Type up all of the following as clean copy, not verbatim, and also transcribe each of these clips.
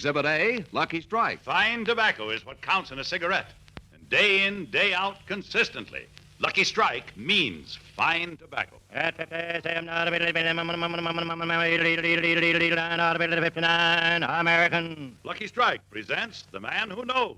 Exhibit A, Lucky Strike. Fine tobacco is what counts in a cigarette. And day in, day out, consistently. Lucky Strike means fine tobacco. American. Lucky Strike presents The Man Who Knows,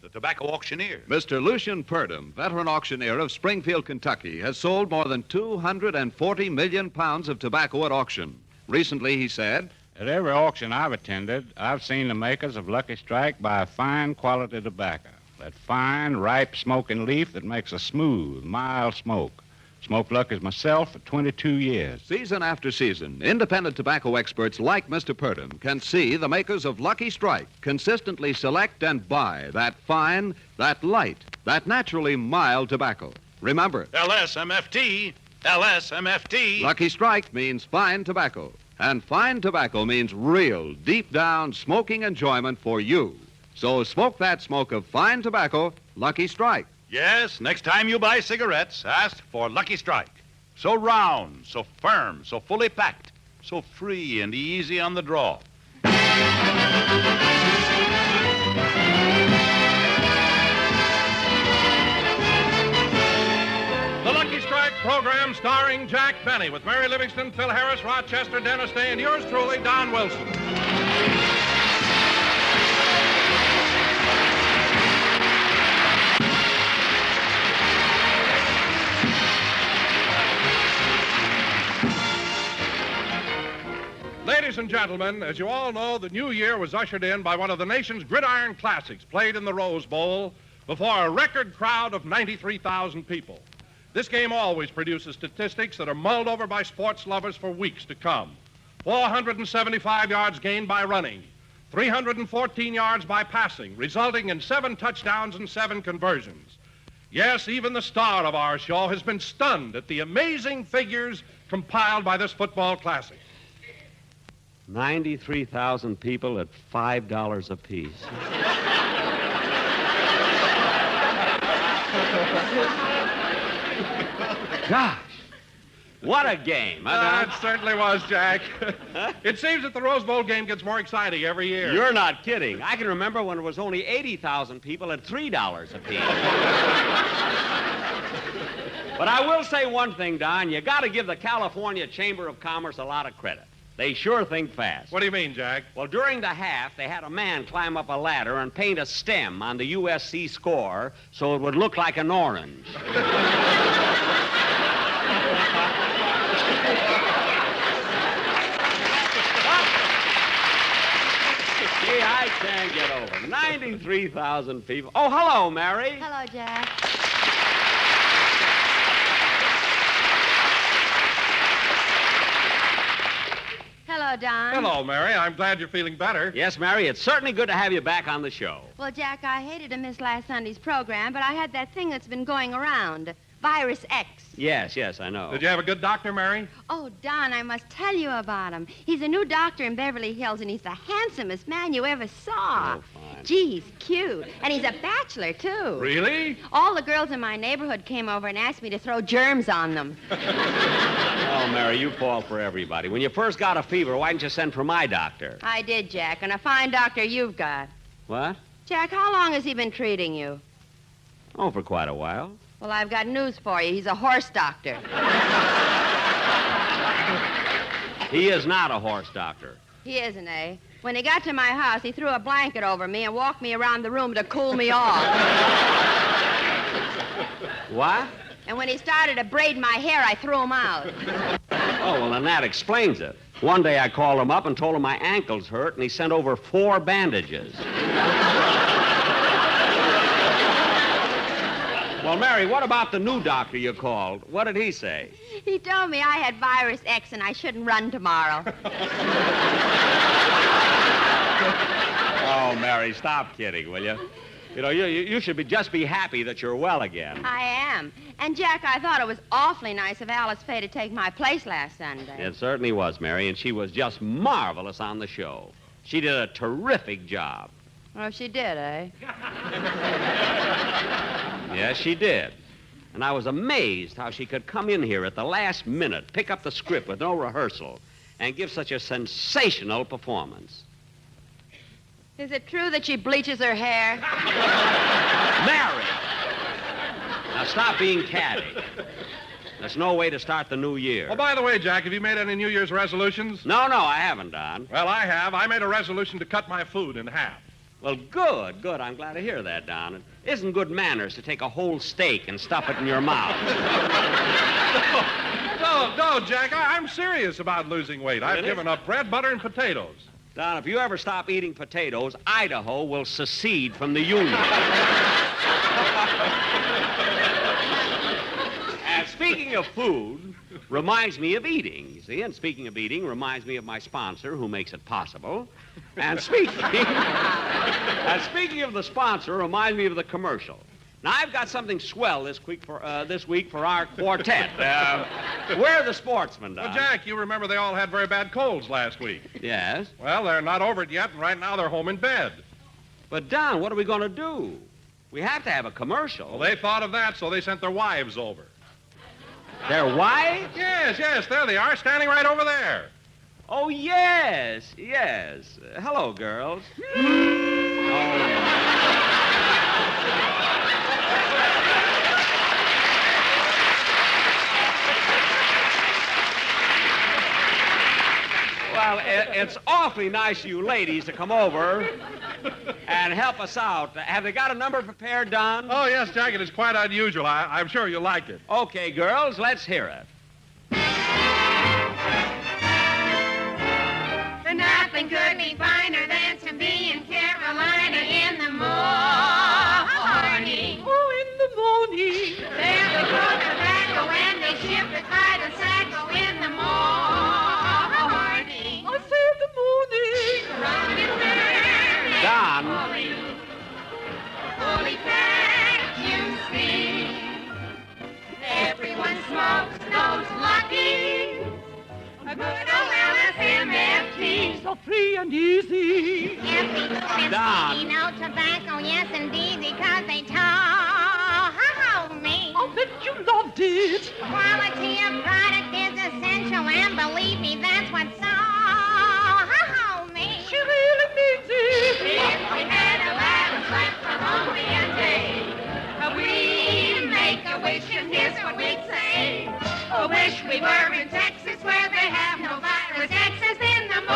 the tobacco auctioneer. Mr. Lucian Purdom, veteran auctioneer of Springfield, Kentucky, has sold more than 240 million pounds of tobacco at auction. Recently, he said, At every auction I've attended, I've seen the makers of Lucky Strike buy fine quality tobacco. That fine, ripe smoking leaf that makes a smooth, mild smoke. Smoked Lucky's myself for 22 years. season after season, independent tobacco experts like Mr. Purdom can see the makers of Lucky Strike consistently select and buy that fine, that light, that naturally mild tobacco. Remember, LSMFT, LSMFT. Lucky Strike means fine tobacco. And fine tobacco means real, deep-down smoking enjoyment for you. So smoke that smoke of fine tobacco, Lucky Strike. Yes, next time you buy cigarettes, ask for Lucky Strike. So round, so firm, so fully packed, so free and easy on the draw. The Lucky Strike program starring Jack Benny with Mary Livingston, Phil Harris, Rochester, Dennis Day, and yours truly, Don Wilson. Ladies and gentlemen, as you all know, the new year was ushered in by one of the nation's gridiron classics played in the Rose Bowl before a record crowd of 93,000 people. This game always produces statistics that are mulled over by sports lovers for weeks to come. 475 yards gained by running, 314 yards by passing, resulting in 7 touchdowns and 7 conversions. Yes, even the star of our show has been stunned at the amazing figures compiled by this football classic. 93,000 people at $5 apiece. Gosh, what a game, huh, Don? It certainly was, Jack. It seems that the Rose Bowl game gets more exciting every year. You're not kidding. I can remember when it was only 80,000 people at $3 apiece. But I will say one thing, Don. You got to give the California Chamber of Commerce a lot of credit. They sure think fast. What do you mean, Jack? Well, during the half, they had a man climb up a ladder and paint a stem on the USC score so it would look like an orange. Gee, I can't get over 93,000 people. Oh, hello, Mary. Hello, Jack. Hello, Don. Hello, Mary. I'm glad you're feeling better. Yes, Mary, it's certainly good to have you back on the show. Well, Jack, I hated to miss last Sunday's program, but I had that thing that's been going around, Virus X. Yes, I know. Did you have a good doctor, Mary? Oh, Don, I must tell you about him. He's a new doctor in Beverly Hills, and he's the handsomest man you ever saw. Oh, fine. Gee, he's cute. And he's a bachelor, too. Really? All the girls in my neighborhood came over and asked me to throw germs on them. Oh, Mary, you fall for everybody. When you first got a fever, why didn't you send for my doctor? I did, Jack, and a fine doctor you've got. What? Jack, how long has he been treating you? Oh, for quite a while. Well, I've got news for you. He's a horse doctor. He is not a horse doctor. He isn't, eh? When he got to my house, he threw a blanket over me and walked me around the room to cool me off. What? And when he started to braid my hair, I threw him out. Oh, well, then that explains it. One day I called him up and told him my ankles hurt, and he sent over 4 bandages. Well, Mary, what about the new doctor you called? What did he say? He told me I had virus X and I shouldn't run tomorrow. Oh, Mary, stop kidding, will you? You know, you should just be happy that you're well again. I am. And, Jack, I thought it was awfully nice of Alice Faye to take my place last Sunday. It certainly was, Mary, and she was just marvelous on the show. She did a terrific job. Oh, she did, eh? Yes, she did. And I was amazed how she could come in here at the last minute, pick up the script with no rehearsal, and give such a sensational performance. Is it true that she bleaches her hair? Mary! Now stop being catty. There's no way to start the new year. Oh, by the way, Jack, have you made any New Year's resolutions? No, I haven't, Don. Well, I have. I made a resolution to cut my food in half. Well, good. I'm glad to hear that, Don. It isn't good manners to take a whole steak and stuff it in your mouth. No, Jack, I'm serious about losing weight. I've Really? given up bread, butter, and potatoes. Don, if you ever stop eating potatoes, Idaho will secede from the Union. And speaking of food, reminds me of eating, you see. And speaking of eating, reminds me of my sponsor, who makes it possible. And speaking of the sponsor, reminds me of the commercial. Now, I've got something swell this week for our quartet. Where are the sportsmen, Don? Well, Jack, you remember they all had very bad colds last week. Yes? Well, they're not over it yet, and right now they're home in bed. But, Don, what are we going to do? We have to have a commercial. Well, they thought of that, so they sent their wives over. Their wives? Yes, there they are, standing right over there. Oh, yes. Hello, girls. Well, it's awfully nice of you ladies to come over and help us out. Have they got a number prepared, Don? Oh, yes, Jack, it is quite unusual. I'm sure you'll like it. Okay, girls, let's hear it. Nothing could be finer than to be in Carolina in the morning. Oh, in the morning. There they grow tobacco and they ship it by the sacco in the morning. I say the morning. Running there. Don. Fully packed, you see. Everyone smokes those luckies. A good old LSMFT. So free and easy. Don. No tobacco, yes indeed, because they told me. I'll bet you loved it. Quality of product is essential, and believe me, that's what sold me. She really means it. If we had a lavish life for only a day, we'd make a wish, and here's what we'd say. I wish we were in Texas, where they have no virus. Texas in the morning.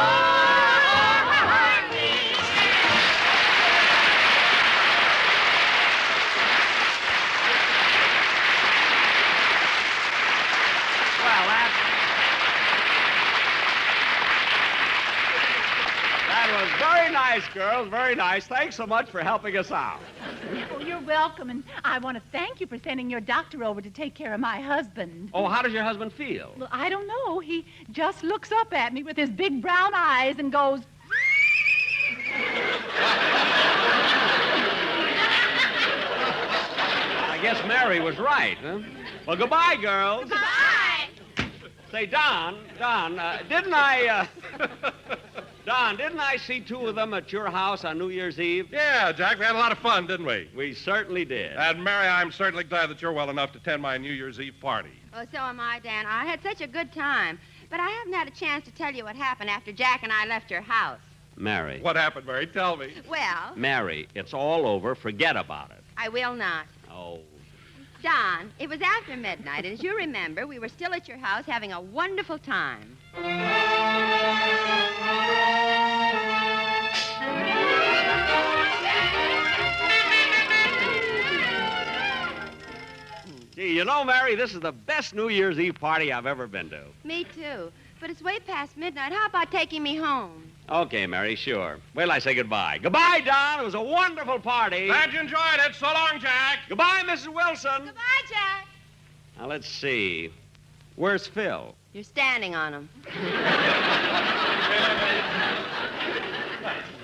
Well, that was very nice, girls, very nice. Thanks so much for helping us out. Oh, you're welcome, and I want to thank you for sending your doctor over to take care of my husband. Oh, how does your husband feel? Well, I don't know. He just looks up at me with his big brown eyes and goes, I guess Mary was right, huh? Well, goodbye, girls. Bye. Say, Don, didn't I see two of them at your house on New Year's Eve? Yeah, Jack, we had a lot of fun, didn't we? We certainly did. And, Mary, I'm certainly glad that you're well enough to attend my New Year's Eve party. Oh, so am I, Dan. I had such a good time. But I haven't had a chance to tell you what happened after Jack and I left your house. Mary. What happened, Mary? Tell me. Well, Mary, it's all over. Forget about it. I will not. Oh. Don, it was after midnight, and as you remember, we were still at your house having a wonderful time. Gee, you know, Mary, this is the best New Year's Eve party I've ever been to. Me too. But it's way past midnight. How about taking me home? Okay, Mary, sure. Wait till I say goodbye. Goodbye, Don. It was a wonderful party. Glad you enjoyed it. So long, Jack. Goodbye, Mrs. Wilson. Goodbye, Jack. Now, let's see. Where's Phil? You're standing on him.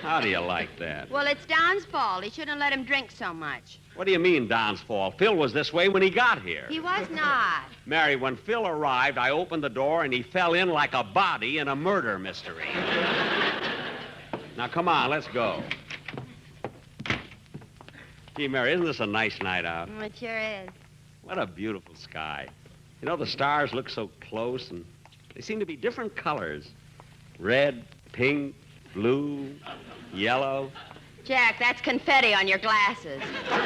How do you like that? Well, it's Don's fault. He shouldn't let him drink so much. What do you mean, Don's fault? Phil was this way when he got here. He was not. Mary, when Phil arrived, I opened the door and he fell in like a body in a murder mystery. Now, come on, let's go. Gee, Mary, isn't this a nice night out? It sure is. What a beautiful sky. You know, the stars look so close, and they seem to be different colors. Red, pink, blue, yellow. Jack, that's confetti on your glasses. Oh,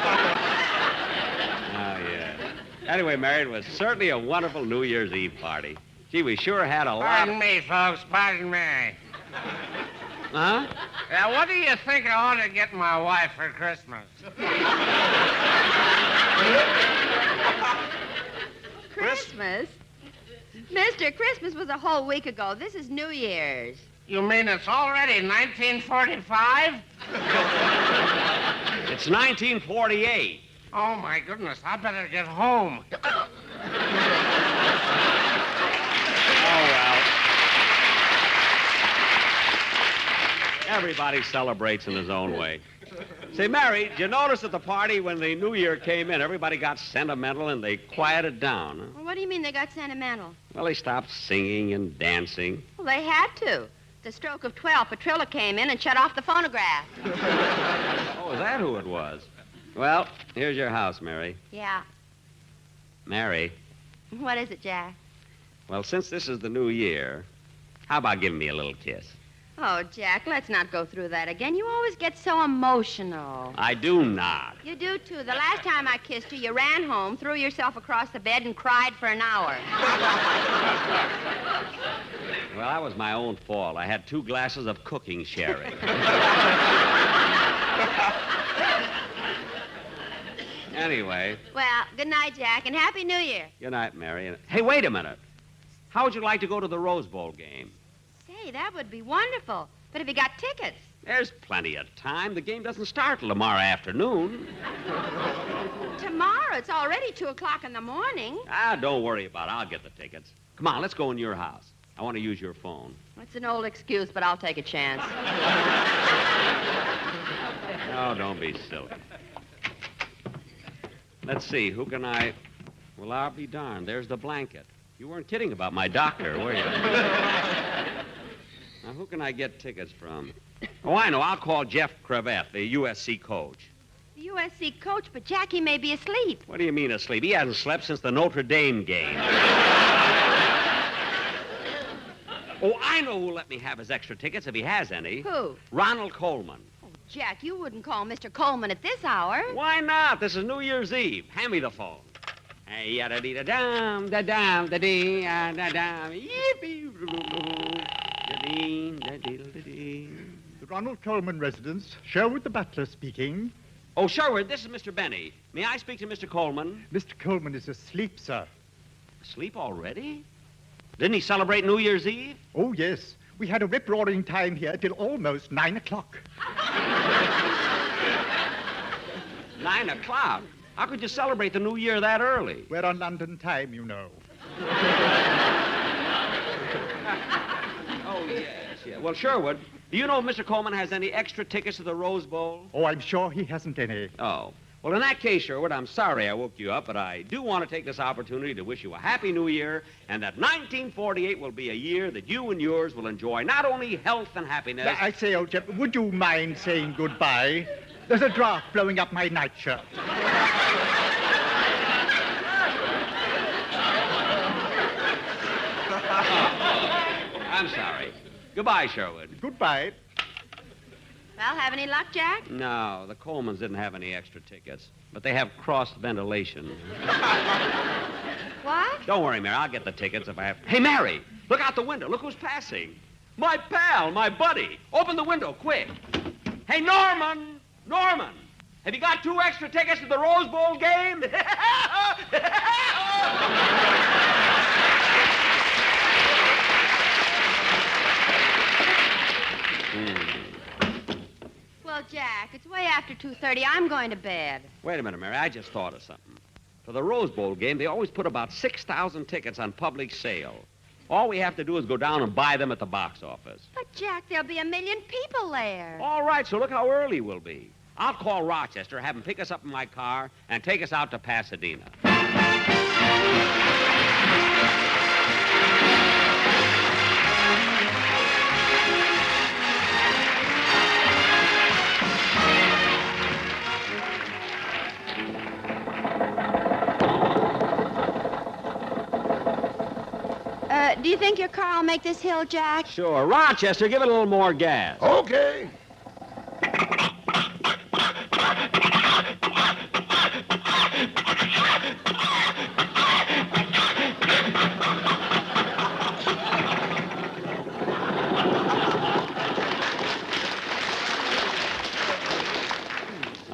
yeah. Anyway, Mary, it was certainly a wonderful New Year's Eve party. Gee, we sure had a lot. Pardon me, folks. Pardon me. Huh? What do you think I ought to get my wife for Christmas? Christmas? Mister, Christmas was a whole week ago. This is New Year's. You mean it's already 1945? It's 1948. Oh, my goodness. I better get home. Oh, well. Everybody celebrates in his own way. Say, Mary, did you notice at the party when the New Year came in, everybody got sentimental and they quieted down? Huh? Well, what do you mean they got sentimental? Well, they stopped singing and dancing. Well, they had to. The stroke of 12, Petrilla came in and shut off the phonograph. Oh, is that who it was? Well, here's your house, Mary. Yeah. Mary, What is it, Jack? well, since this is the New Year, how about giving me a little kiss? Oh, Jack, let's not go through that again. You always get so emotional. I do not. You do, too. The last time I kissed you, you ran home, threw yourself across the bed, and cried for an hour. Well, that was my own fault. I had 2 glasses of cooking sherry. Anyway, Well, good night, Jack, and Happy New Year. good night, Mary. And- Hey, wait a minute. How would you like to go to the Rose Bowl game? Say, that would be wonderful. But have you got tickets? There's plenty of time. The game doesn't start till tomorrow afternoon. Tomorrow. It's already 2 o'clock in the morning. Ah, don't worry about it. I'll get the tickets. Come on, let's go in your house. I want to use your phone. It's an old excuse, but I'll take a chance. No, don't be silly. Let's see, who can I... Well, I'll be darned. There's the blanket. You weren't kidding about my doctor, were you? Now, who can I get tickets from? Oh, I know. I'll call Jeff Crevette, the USC coach. The USC coach, but Jackie may be asleep. What do you mean asleep? He hasn't slept since the Notre Dame game. Oh, I know who'll let me have his extra tickets if he has any. Who? Ronald Coleman. Jack, you wouldn't call Mr. Coleman at this hour. Why not? This is New Year's Eve. Hand me the phone. Hey, yada dee da dum da dum da dee da dum yippee da dee da dee da dee. The Ronald Coleman residence. Sherwood the butler speaking. Oh, Sherwood, this is Mr. Benny. May I speak to Mr. Coleman? Mr. Coleman is asleep, sir. Asleep already? Didn't he celebrate New Year's Eve? Oh, yes. We had a rip-roaring time here till almost 9 o'clock. 9 o'clock? How could you celebrate the New Year that early? We're on London time, you know. Oh, yes, yeah. Well, Sherwood, do you know if Mr. Coleman has any extra tickets to the Rose Bowl? Oh, I'm sure he hasn't any. Oh. Well, in that case, Sherwood, I'm sorry I woke you up, but I do want to take this opportunity to wish you a happy New Year and that 1948 will be a year that you and yours will enjoy not only health and happiness. I say, old chap, would you mind saying goodbye? There's a draft blowing up my nightshirt. I'm sorry. Goodbye, Sherwood. Goodbye. Well, have any luck, Jack? No, the Colemans didn't have any extra tickets, but they have cross ventilation. What? Don't worry, Mary. I'll get the tickets if I have. Hey, Mary, look out the window. Look who's passing. My pal, my buddy. Open the window, quick. Hey, Norman! Norman! Have you got 2 extra tickets to the Rose Bowl game? Well, Jack, it's way after 2:30. I'm going to bed. Wait a minute, Mary. I just thought of something. For the Rose Bowl game, they always put about 6,000 tickets on public sale. All we have to do is go down and buy them at the box office. But, Jack, there'll be 1 million people there. All right, so look how early we'll be. I'll call Rochester, have him pick us up in my car, and take us out to Pasadena. Do you think your car will make this hill, Jack? Sure. Rochester, give it a little more gas. Okay.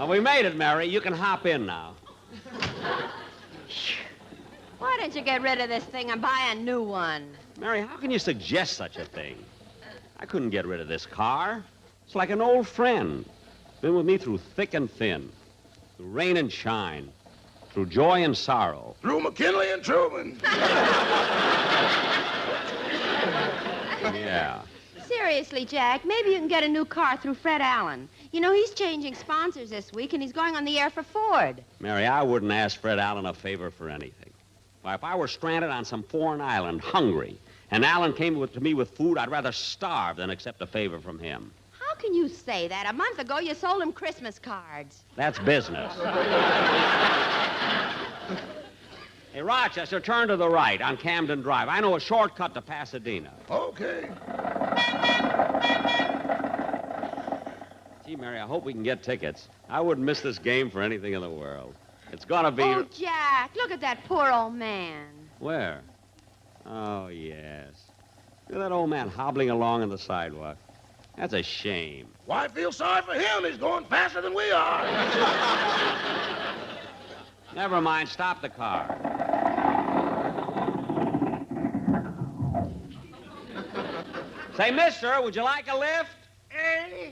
Well, we made it, Mary. You can hop in now. Why don't you get rid of this thing and buy a new one? Mary, how can you suggest such a thing? I couldn't get rid of this car. It's like an old friend. Been with me through thick and thin, through rain and shine, through joy and sorrow. Through McKinley and Truman. Yeah. Seriously, Jack, maybe you can get a new car through Fred Allen. You know, he's changing sponsors this week, and he's going on the air for Ford. Mary, I wouldn't ask Fred Allen a favor for anything. Why, if I were stranded on some foreign island, hungry, and Allen came to me with food, I'd rather starve than accept a favor from him. How can you say that? A month ago, you sold him Christmas cards. That's business. Hey, Rochester, turn to the right on Camden Drive. I know a shortcut to Pasadena. Okay. Gee, Mary, I hope we can get tickets. I wouldn't miss this game for anything in the world. It's gonna be... Oh, Jack, look at that poor old man. Where? Oh, yes. Look at that old man hobbling along on the sidewalk. That's a shame. Why, I feel sorry for him. He's going faster than we are. Never mind. Stop the car. Say, mister, would you like a lift? Eh?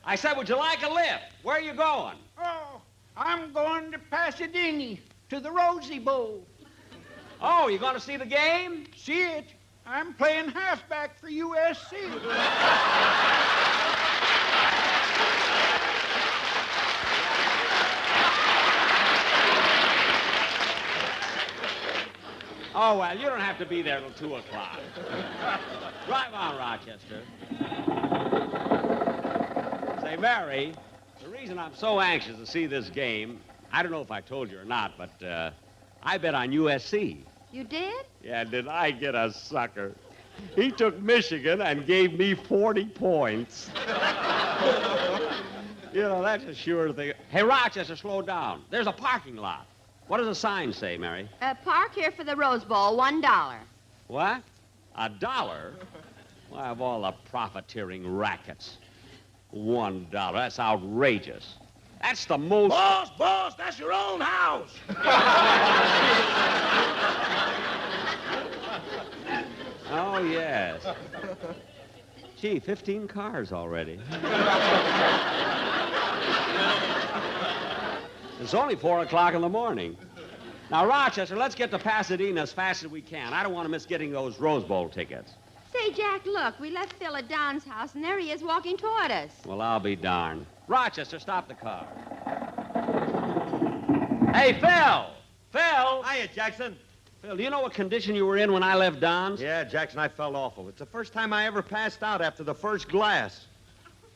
I said, would you like a lift? Where are you going? Oh, I'm going to Pasadena, to the Rosy Bowl. Oh, you going to see the game? See it? I'm playing halfback for USC. Oh, well, you don't have to be there till 2 o'clock. Drive on, Rochester. Say, Mary, the reason I'm so anxious to see this game, I don't know if I told you or not, but I bet on USC. You did? Yeah, did I get a sucker? He took Michigan and gave me 40 points. You know, that's a sure thing. Hey, Rochester, slow down. There's a parking lot. What does the sign say, Mary? Park here for the Rose Bowl, $1. What? $1? Why, of all the profiteering rackets, $1. That's outrageous. That's the most... Boss, that's your own house. Oh, yes. Gee, 15 cars already. It's only 4 o'clock in the morning. Now, Rochester, let's get to Pasadena as fast as we can. I don't want to miss getting those Rose Bowl tickets. Say, Jack, look, we left Phil at Don's house, and there he is walking toward us. Well, I'll be darned. Rochester, stop the car. Hey, Phil! Phil! Hiya, Jackson. Phil, do you know what condition you were in when I left Don's? Yeah, Jackson, I felt awful. It's the first time I ever passed out after the first glass.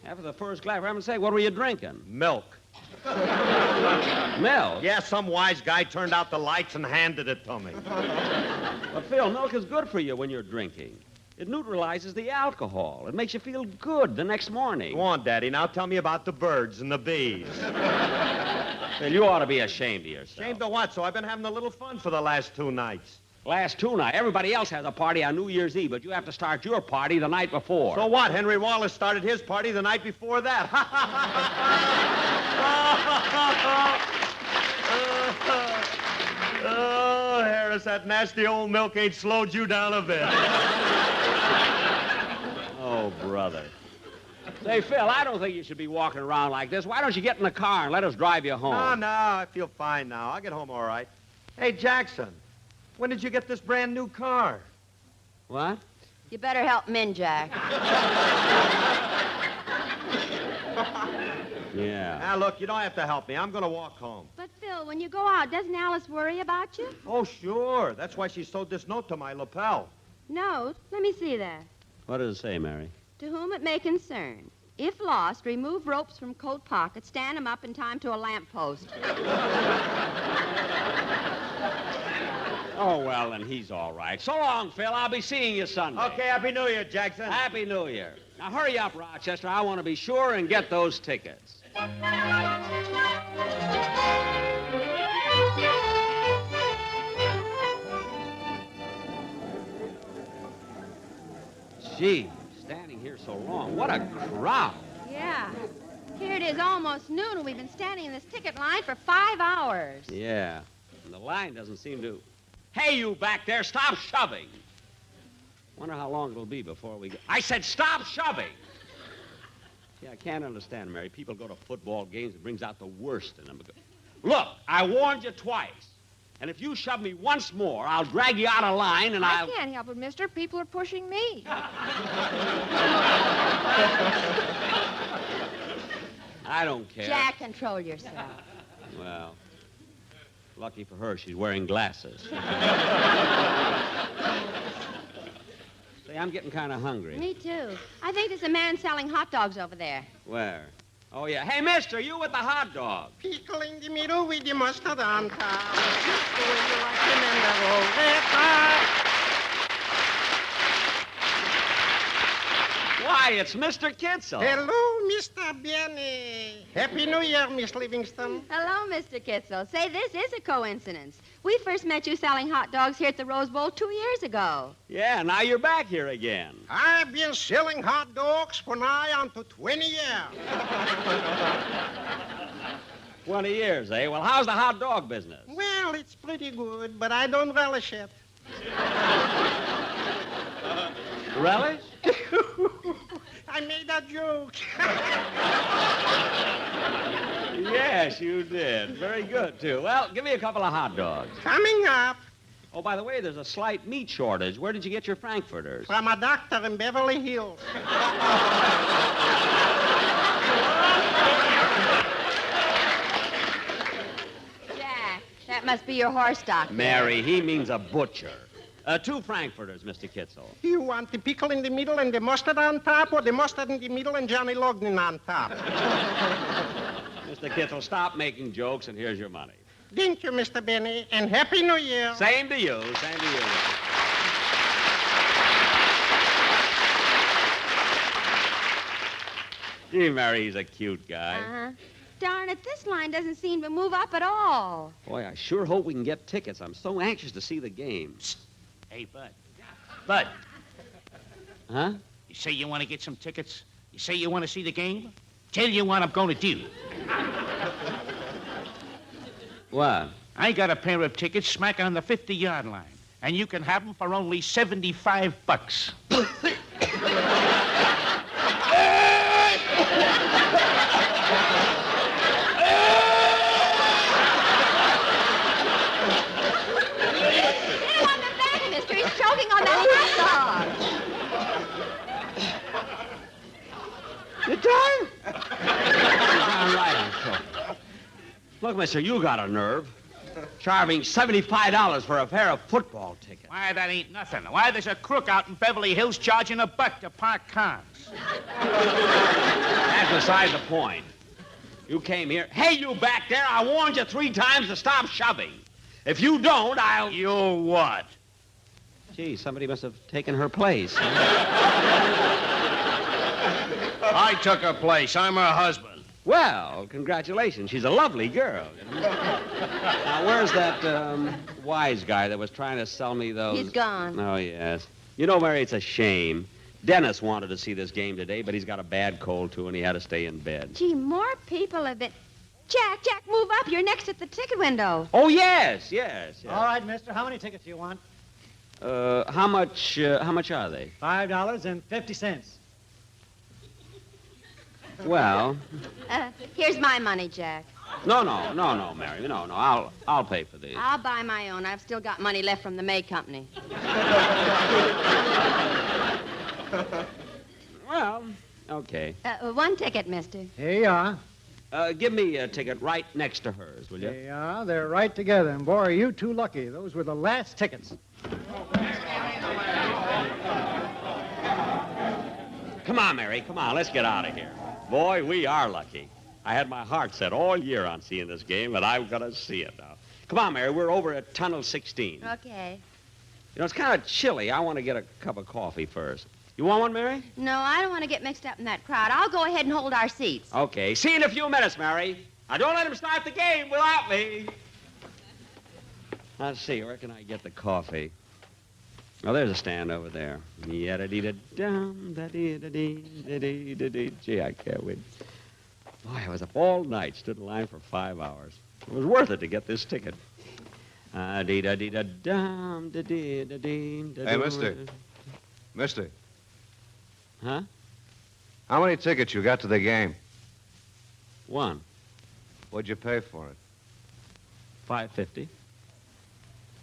After the first glass, for heaven's sake, what were you drinking? Milk. Milk? Yeah, some wise guy turned out the lights and handed it to me. But, Phil, milk is good for you when you're drinking. It neutralizes the alcohol. It makes you feel good the next morning. Go on, Daddy. Now tell me about the birds and the bees. Phil, you ought to be ashamed of yourself. Ashamed of what? So I've been having a little fun for the last 2 nights. Last 2 nights. Everybody else has a party on New Year's Eve, but you have to start your party the night before. So what? Henry Wallace started his party the night before that. Oh, Harris, that nasty old milk ain't slowed you down a bit. Oh, brother. Say, Phil, I don't think you should be walking around like this. Why don't you get in the car and let us drive you home? No, I feel fine now. I'll get home all right. Hey, Jackson, when did you get this brand new car? What? You better help him in, Jack. Yeah. Now, look, you don't have to help me. I'm going to walk home. But, Phil, when you go out, doesn't Alice worry about you? Oh, sure. That's why she sewed this note to my lapel. Note? Let me see that. What does it say, Mary? To whom it may concern. If lost, remove ropes from coat pockets, stand them up in time to a lamppost. Oh, well, then he's all right. So long, Phil. I'll be seeing you Sunday. Okay, Happy New Year, Jackson. Happy New Year. Now, hurry up, Rochester. I want to be sure and get those tickets. Gee, standing here so long. What a crowd. Yeah. Here it is almost noon, and we've been standing in this ticket line for 5 hours. Yeah. And the line doesn't seem to... Hey, you back there, stop shoving. Wonder how long it'll be before we get... I said stop shoving! Yeah, I can't understand, Mary. People go to football games. It brings out the worst in them. Look, I warned you twice. And if you shove me once more, I'll drag you out of line and I can't help it, mister. People are pushing me. I don't care. Jack, control yourself. Well, lucky for her, she's wearing glasses. Say, I'm getting kind of hungry. Me too. I think there's a man selling hot dogs over there. Where? Oh, yeah. Hey, mister, you with the hot dog. Pickle in the middle with the mustard on top. Just the way you like them in the roll. Why, it's Mr. Kitzel. Hello, Mr. Benny. Happy New Year, Miss Livingston. Hello, Mr. Kitzel. Say, this is a coincidence. We first met you selling hot dogs here at the Rose Bowl 2 years ago. Yeah, now you're back here again. I've been selling hot dogs for nigh on to 20 years. 20 years, eh? Well, how's the hot dog business? Well, it's pretty good, but I don't relish it. Relish? I made that joke. Yes, you did. Very good, too. Well, give me a couple of hot dogs. Coming up. Oh, by the way, there's a slight meat shortage. Where did you get your frankfurters? From a doctor in Beverly Hills. Jack, that must be your horse doctor. Mary, he means a butcher. 2 frankfurters, Mr. Kitzel. You want the pickle in the middle and the mustard on top, or the mustard in the middle and Johnny Logan on top? Mr. Kitzel, stop making jokes, and here's your money. Thank you, Mr. Benny, and Happy New Year. Same to you. Same to you. Gee, Mary, he's a cute guy. Uh-huh. Darn it, this line doesn't seem to move up at all. Boy, I sure hope we can get tickets. I'm so anxious to see the game. Hey, Bud. Bud, Huh? you say you want to get some tickets? You say you want to see the game? Tell you what I'm going to do. What? I got a pair of tickets smack on the 50-yard line, and you can have them for only $75. Choking on that hot dog. You done? All right, I'm choking. Look, mister, you got a nerve. Charging $75 for a pair of football tickets. Why, that ain't nothing. Why, there's a crook out in Beverly Hills charging $1 to park cars. That's beside the point. You came here. Hey, you back there, I warned you 3 times to stop shoving. If you don't, I'll... You what? Gee, somebody must have taken her place. I took her place. I'm her husband. Well, congratulations. She's a lovely girl. Now, where's that wise guy that was trying to sell me those... He's gone. Oh, yes. You know, Mary, it's a shame. Dennis wanted to see this game today, but he's got a bad cold, too, and he had to stay in bed. Gee, more people have been... Jack, move up. You're next at the ticket window. Oh, yes. All right, mister. How many tickets do you want? How much are they? $5.50. Well... Here's my money, Jack. No, Mary. No. I'll pay for these. I'll buy my own. I've still got money left from the May Company. Well, okay. 1 ticket, mister. Here you are. Give me a ticket right next to hers, will you? Here you are. They're right together. And, boy, are you too lucky. Those were the last tickets. Come on, Mary. Come on. Let's get out of here. Boy, we are lucky. I had my heart set all year on seeing this game, and I'm going to see it now. Come on, Mary. We're over at Tunnel 16. Okay. You know, it's kind of chilly. I want to get a cup of coffee first. You want one, Mary? No, I don't want to get mixed up in that crowd. I'll go ahead and hold our seats. Okay. See you in a few minutes, Mary. Now, don't let him start the game without me. Let's see. Where can I get the coffee? Oh, there's a stand over there. Yada-dee-da-dum, da-dee-da-dee, da-dee-da-dee. Gee, I can't wait. Boy, I was all night, stood in line for 5 hours. It was worth it to get this ticket. Hey, mister. Mister. Huh? How many tickets you got to the game? 1. What'd you pay for it? $5.50.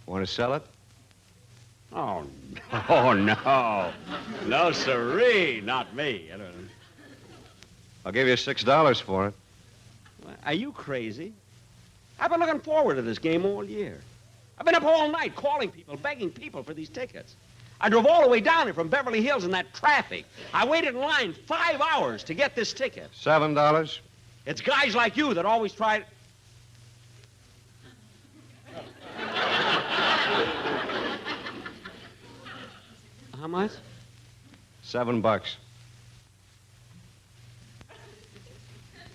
Want to sell it? Oh, no. No, sirree, not me. I don't know. I'll give you $6 for it. Are you crazy? I've been looking forward to this game all year. I've been up all night calling people, begging people for these tickets. I drove all the way down here from Beverly Hills in that traffic. I waited in line 5 hours to get this ticket. $7? It's guys like you that always try to... How much? $7.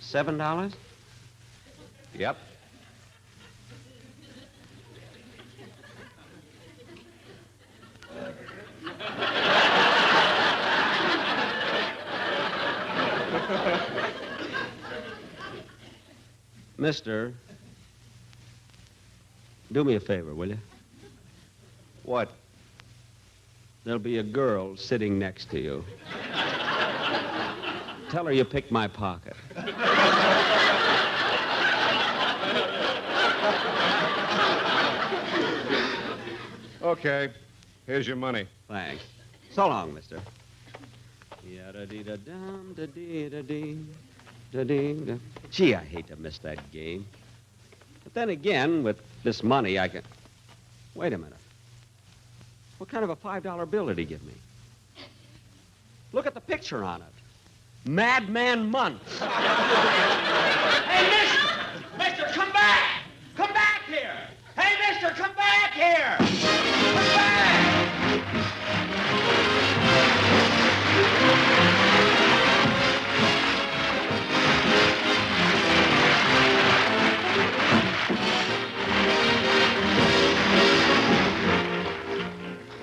$7? Yep. Mister, do me a favor, will you? What? There'll be a girl sitting next to you. Tell her you picked my pocket. Okay. Here's your money. Thanks. So long, mister. Gee, I hate to miss that game. But then again, with this money, I can... Wait a minute. What kind of a $5 bill did he give me? Look at the picture on it. Madman Month. Hey, mister! Mister, come back! Come back here! Hey, mister, come back here! Come back!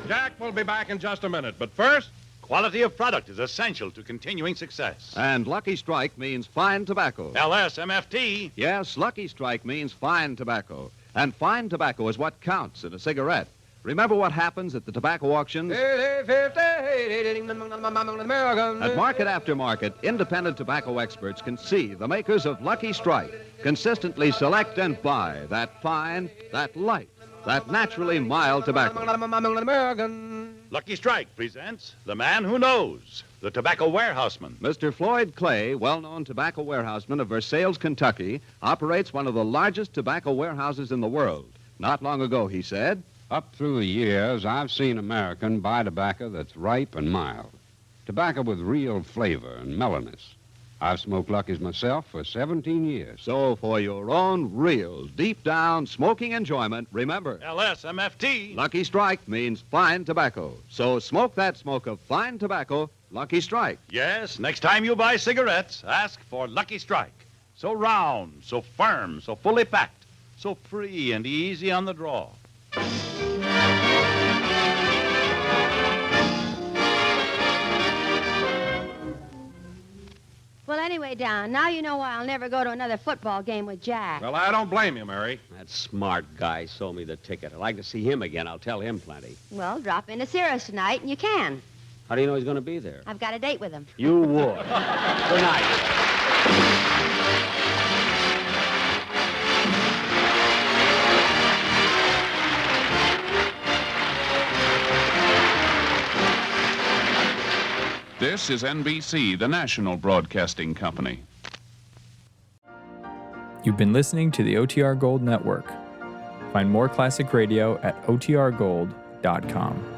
Jack will be back in just a minute, but first... Quality of product is essential to continuing success. And Lucky Strike means fine tobacco. LSMFT. Yes, Lucky Strike means fine tobacco. And fine tobacco is what counts in a cigarette. Remember what happens at the tobacco auctions? At market after market, independent tobacco experts can see the makers of Lucky Strike consistently select and buy that fine, that light, that naturally mild tobacco. Lucky Strike presents The Man Who Knows, the tobacco warehouseman. Mr. Floyd Clay, well-known tobacco warehouseman of Versailles, Kentucky, operates one of the largest tobacco warehouses in the world. Not long ago, he said, Up through the years, I've seen American buy tobacco that's ripe and mild. Tobacco with real flavor and mellowness. I've smoked Lucky's myself for 17 years. So for your own real, deep-down smoking enjoyment, remember, LSMFT. Lucky Strike means fine tobacco. So smoke that smoke of fine tobacco, Lucky Strike. Yes, next time you buy cigarettes, ask for Lucky Strike. So round, so firm, so fully packed, so free and easy on the draw. Well, anyway, Don, now you know why I'll never go to another football game with Jack. Well, I don't blame you, Mary. That smart guy sold me the ticket. I'd like to see him again. I'll tell him plenty. Well, drop into Cirrus tonight, and you can. How do you know he's going to be there? I've got a date with him. You would. Good night. This is NBC, the national broadcasting company. You've been listening to the OTR Gold Network. Find more classic radio at otrgold.com.